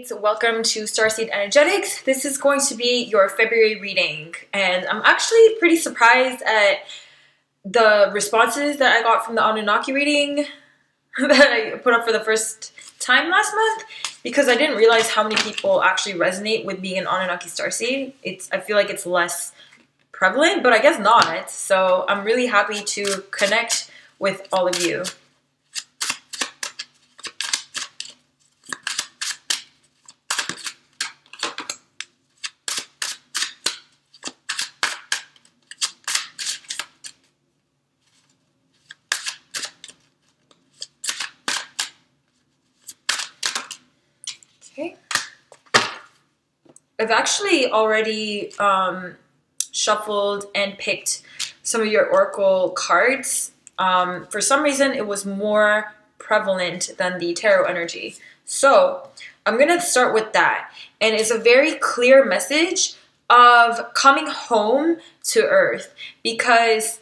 Starseeds, welcome to Starseed Energetics. This is going to be your February reading, and I'm actually pretty surprised at the responses that I got from the Annunaki reading that I put up for the first time last month, because I didn't realize how many people actually resonate with being an Annunaki Starseed. I feel like it's less prevalent, but I guess not. So I'm really happy to connect with all of you. Okay. I've actually already shuffled and picked some of your oracle cards. For some reason, it was more prevalent than the tarot energy. So I'm going to start with that. And it's a very clear message of coming home to Earth, because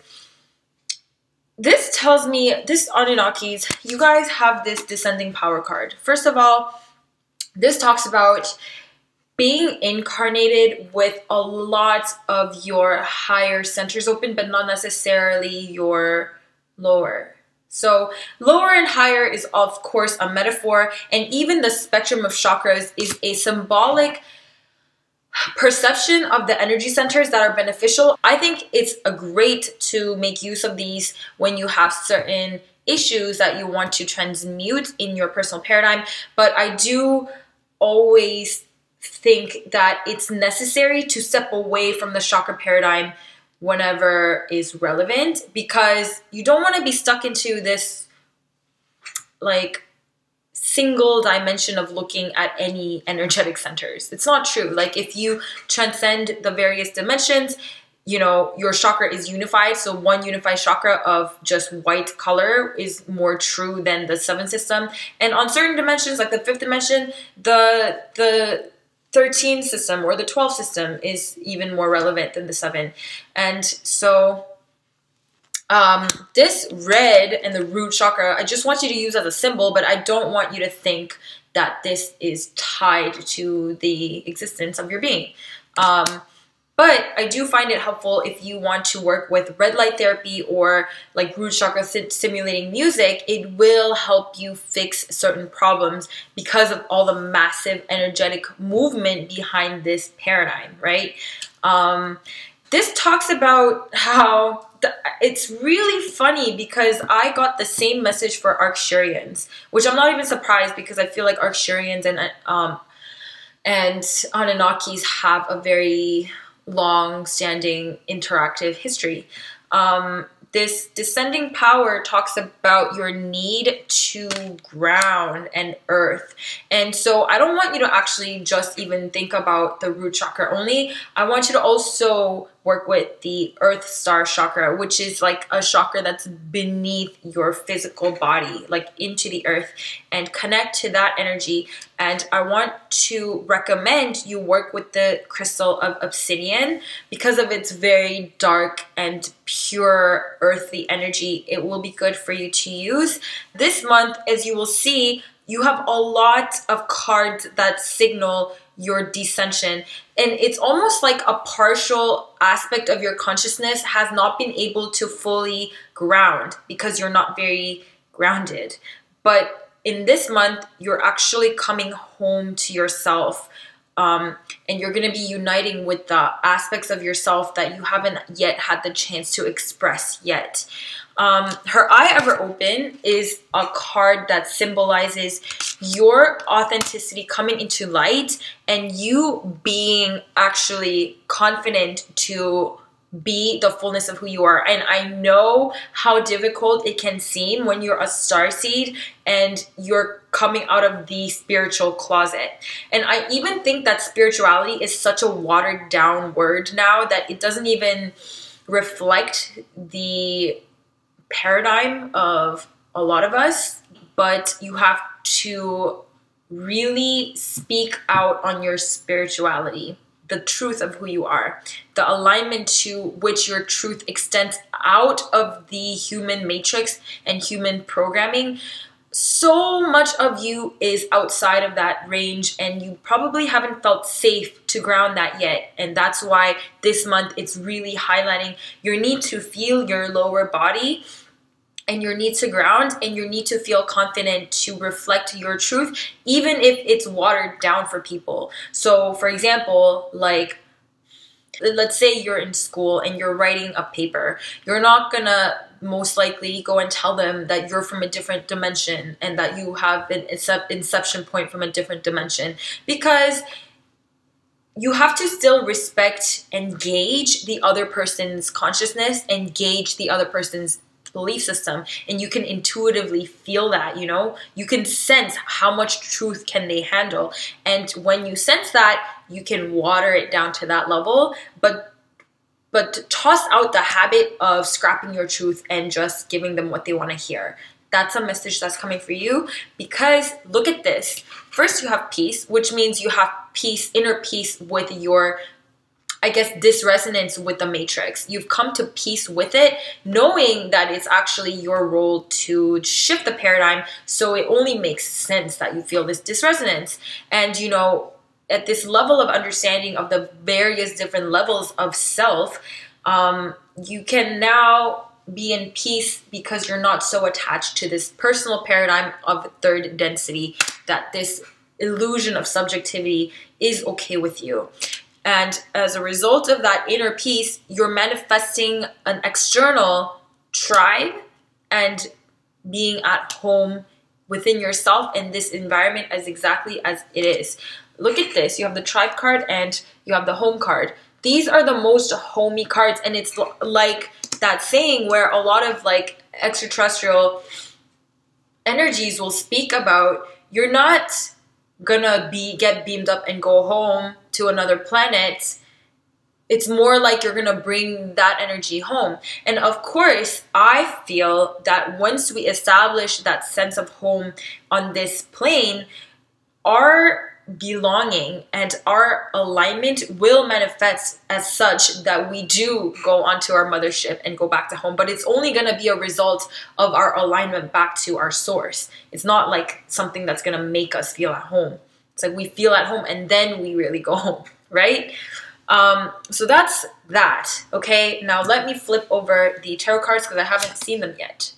this tells me, this Anunnakis, you guys have this descending power card. First of all, this talks about being incarnated with a lot of your higher centers open, but not necessarily your lower. So lower and higher is of course a metaphor, and even the spectrum of chakras is a symbolic perception of the energy centers that are beneficial. I think it's great to make use of these when you have certain issues that you want to transmute in your personal paradigm, but I do always think that it's necessary to step away from the chakra paradigm whenever is relevant, because you don't want to be stuck into this like single dimension of looking at any energetic centers. It's not true. Like if you transcend the various dimensions, you know, your chakra is unified. So one unified chakra of just white color is more true than the 7 system. And on certain dimensions, like the 5th dimension, the 13 system or the 12 system is even more relevant than the 7. And so this red and the root chakra, I just want you to use as a symbol, but I don't want you to think that this is tied to the existence of your being. But I do find it helpful if you want to work with red light therapy or like root chakra stimulating music. It will help you fix certain problems because of all the massive energetic movement behind this paradigm, right? This talks about how it's really funny, because I got the same message for Arcturians, which I'm not even surprised, because I feel like Arcturians and Anunnakis have a very long-standing interactive history. This descending power talks about your need to ground and earth. And so I don't want you to actually just even think about the root chakra only. I want you to also work with the earth star chakra, which is like a chakra that's beneath your physical body, like into the earth, and connect to that energy. And I want to recommend you work with the crystal of obsidian because of its very dark and pure earthly energy. It will be good for you to use. This month, as you will see, you have a lot of cards that signal your descension, and it's almost like a partial aspect of your consciousness has not been able to fully ground because you're not very grounded. But in this month, you're actually coming home to yourself, and you're going to be uniting with the aspects of yourself that you haven't yet had the chance to express yet. Her Eye Ever Open is a card that symbolizes your authenticity coming into light and you being actually confident to be the fullness of who you are. And I know how difficult it can seem when you're a starseed and you're coming out of the spiritual closet. And I even think that spirituality is such a watered down word now that it doesn't even reflect the paradigm of a lot of us, but you have to really speak out on your spirituality, the truth of who you are, the alignment to which your truth extends out of the human matrix and human programming so much of you is outside of that range, and you probably haven't felt safe to ground that yet. And that's why this month it's really highlighting your need to feel your lower body, and your need to ground, and your need to feel confident to reflect your truth, even if it's watered down for people. So for example, like, let's say you're in school and you're writing a paper. You're not gonna most likely go and tell them that you're from a different dimension and that you have an inception point from a different dimension, because you have to still respect and gauge the other person's consciousness and gauge the other person's belief system. And you can intuitively feel that, you know, you can sense how much truth can they handle. And when you sense that, you can water it down to that level, but toss out the habit of scrapping your truth and just giving them what they want to hear. That's a message that's coming for you, because look at this. First, you have peace, which means you have peace, inner peace with your, I guess, disresonance with the matrix. You've come to peace with it, knowing that it's actually your role to shift the paradigm. So it only makes sense that you feel this disresonance. And, you know, at this level of understanding of the various different levels of self, you can now be in peace because you're not so attached to this personal paradigm of third density, that this illusion of subjectivity is okay with you. And as a result of that inner peace, you're manifesting an external tribe and being at home within yourself and this environment as exactly as it is. Look at this. You have the tribe card and you have the home card. These are the most homey cards, and it's like that saying where a lot of like extraterrestrial energies will speak about, you're not gonna get beamed up and go home to another planet. It's more like you're gonna bring that energy home. And of course, I feel that once we establish that sense of home on this plane, our belonging and our alignment will manifest as such that we do go onto our mothership and go back to home. But it's only going to be a result of our alignment back to our source. It's not like something that's going to make us feel at home. It's like we feel at home and then we really go home, right? So that's that. Okay, now let me flip over the tarot cards because I haven't seen them yet.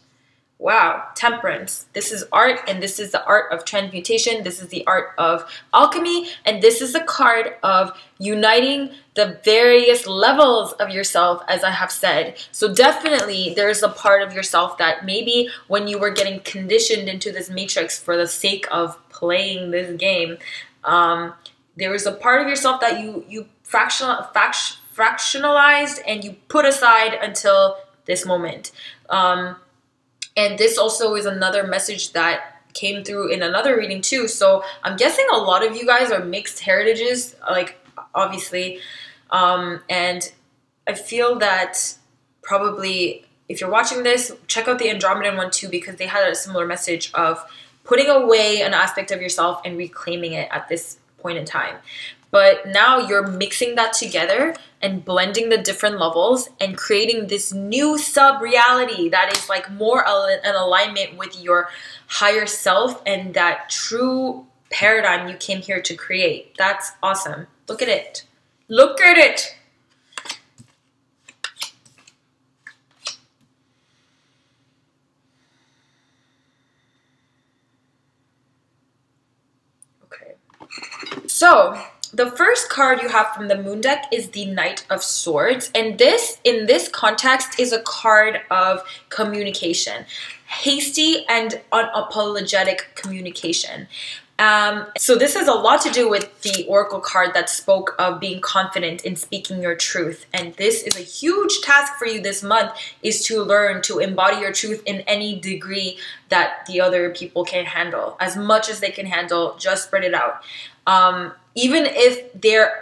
Wow, Temperance. This is art, and this is the art of transmutation. This is the art of alchemy, and this is the card of uniting the various levels of yourself, as I have said. So definitely there's a part of yourself that maybe when you were getting conditioned into this matrix for the sake of playing this game, there was a part of yourself that you fractionalized and you put aside until this moment. And this also is another message that came through in another reading too. So I'm guessing a lot of you guys are mixed heritages, like obviously. And I feel that probably if you're watching this, check out the Andromedan one too, because they had a similar message of putting away an aspect of yourself and reclaiming it at this point in time. But now you're mixing that together and blending the different levels and creating this new sub-reality that is like more in alignment with your higher self and that true paradigm you came here to create. That's awesome. Look at it. Look at it. Okay. So the first card you have from the Moon deck is the Knight of Swords. And this, in this context, is a card of communication. Hasty and unapologetic communication. So this has a lot to do with the Oracle card that spoke of being confident in speaking your truth. And this is a huge task for you this month, is to learn to embody your truth in any degree that the other people can handle. As much as they can handle, just spread it out. Even if they're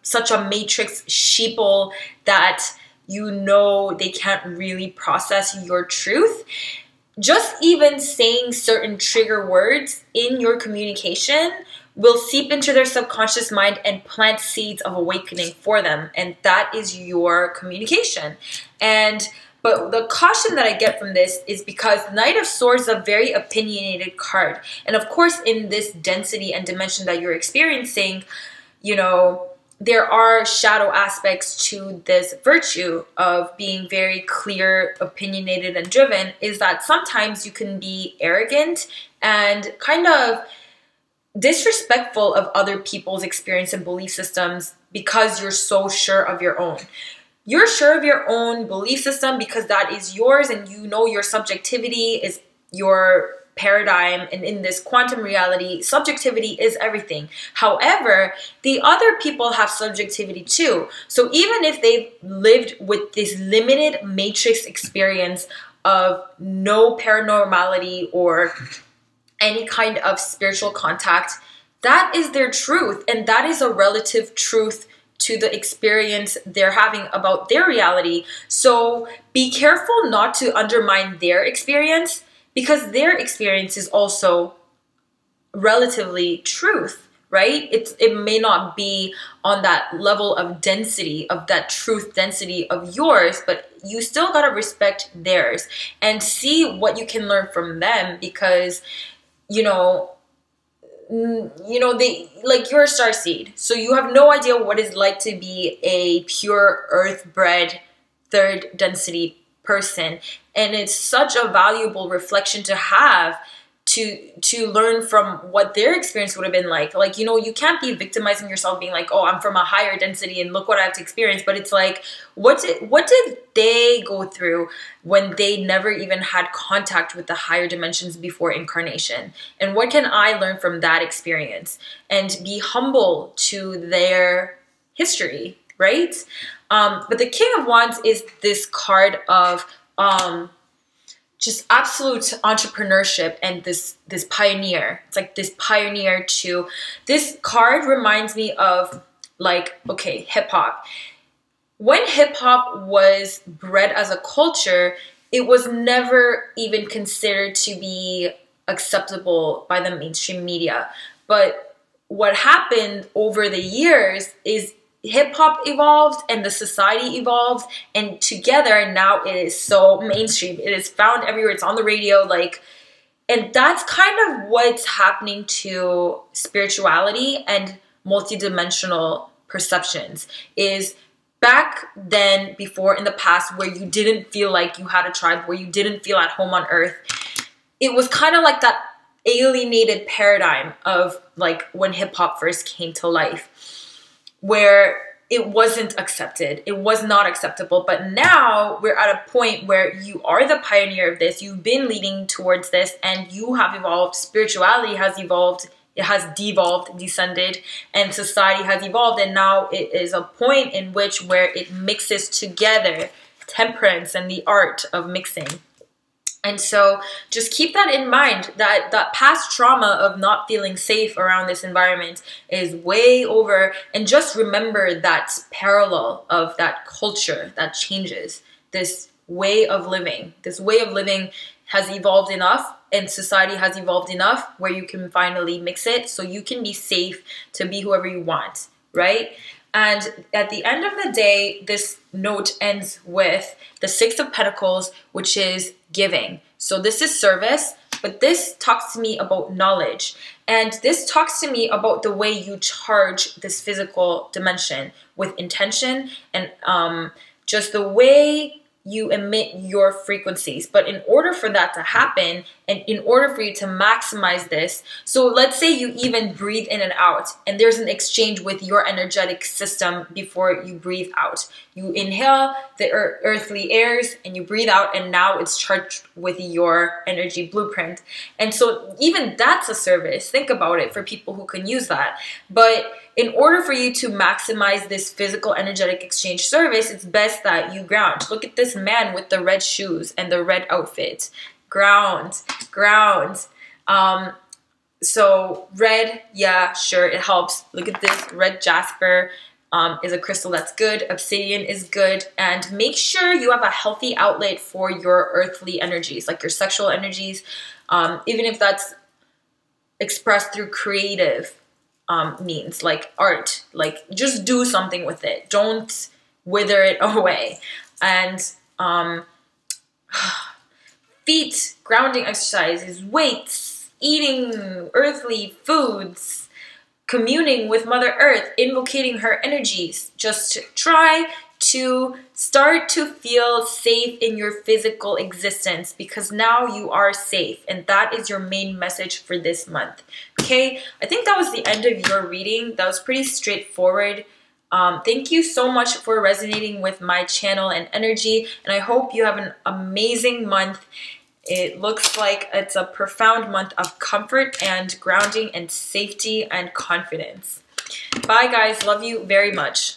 such a matrix sheeple that you know they can't really process your truth, just even saying certain trigger words in your communication will seep into their subconscious mind and plant seeds of awakening for them. And that is your communication. And But the caution that I get from this is because Knight of Swords is a very opinionated card. And of course, in this density and dimension that you're experiencing, you know, there are shadow aspects to this virtue of being very clear, opinionated, and driven, is that sometimes you can be arrogant and kind of disrespectful of other people's experience and belief systems because you're so sure of your own. You're sure of your own belief system because that is yours, and you know your subjectivity is your paradigm, and in this quantum reality, subjectivity is everything. However, the other people have subjectivity too. So even if they've lived with this limited matrix experience of no paranormality or any kind of spiritual contact, that is their truth, and that is a relative truth to the experience they're having about their reality. So be careful not to undermine their experience, because their experience is also relatively truth, right? It may not be on that level of density, of that truth density of yours, but you still gotta respect theirs and see what you can learn from them, because you know, they, like, you're a starseed, so you have no idea what it's like to be a pure earth-bred third density person, and it's such a valuable reflection to have, to learn from what their experience would have been like. Like, you know, you can't be victimizing yourself being like, oh, I'm from a higher density and look what I have to experience. But it's like, what did they go through when they never even had contact with the higher dimensions before incarnation? And what can I learn from that experience? And be humble to their history, right? But the King of Wands is this card of just absolute entrepreneurship and this pioneer. It's like this pioneer to, this card reminds me of, like, okay, hip hop. When hip hop was bred as a culture, it was never even considered to be acceptable by the mainstream media. But what happened over the years is hip hop evolved and the society evolved, and together now it is so mainstream. It is found everywhere. It's on the radio, like, and that's kind of what's happening to spirituality and multidimensional perceptions. Is back then, before, in the past, where you didn't feel like you had a tribe, where you didn't feel at home on earth, it was kind of like that alienated paradigm of, like, when hip hop first came to life, where it wasn't accepted. It was not acceptable. But now we're at a point where you are the pioneer of this. You've been leading towards this, and you have evolved. Spirituality has evolved. It has devolved, descended, and society has evolved. And now it is a point in which where it mixes together, temperance and the art of mixing. And so just keep that in mind, that that past trauma of not feeling safe around this environment is way over. And just remember that parallel of that culture that changes. This way of living has evolved enough, and society has evolved enough where you can finally mix it so you can be safe to be whoever you want, right? And at the end of the day, this note ends with the Six of Pentacles, which is giving. So this is service, but this talks to me about knowledge. And this talks to me about the way you charge this physical dimension with intention and just the way you emit your frequencies. But in order for that to happen, and in order for you to maximize this, so let's say you even breathe in and out, and there's an exchange with your energetic system before you breathe out. You inhale the earthly airs and you breathe out, and now it's charged with your energy blueprint. And so even that's a service. Think about it for people who can use that. But in order for you to maximize this physical energetic exchange service, it's best that you ground. Look at this man with the red shoes and the red outfit. Ground. So red, yeah, sure, it helps. Look at this, red jasper is a crystal that's good. Obsidian is good. And make sure you have a healthy outlet for your earthly energies, like your sexual energies, even if that's expressed through creative means, like art. Like, just do something with it. Don't wither it away. And Feet grounding exercises, weights, eating earthly foods, communing with Mother Earth, invocating her energies. Just try to start to feel safe in your physical existence, because now you are safe, and that is your main message for this month. Okay, I think that was the end of your reading. That was pretty straightforward. Thank you so much for resonating with my channel and energy, and I hope you have an amazing month. It looks like it's a profound month of comfort and grounding and safety and confidence. Bye guys, love you very much.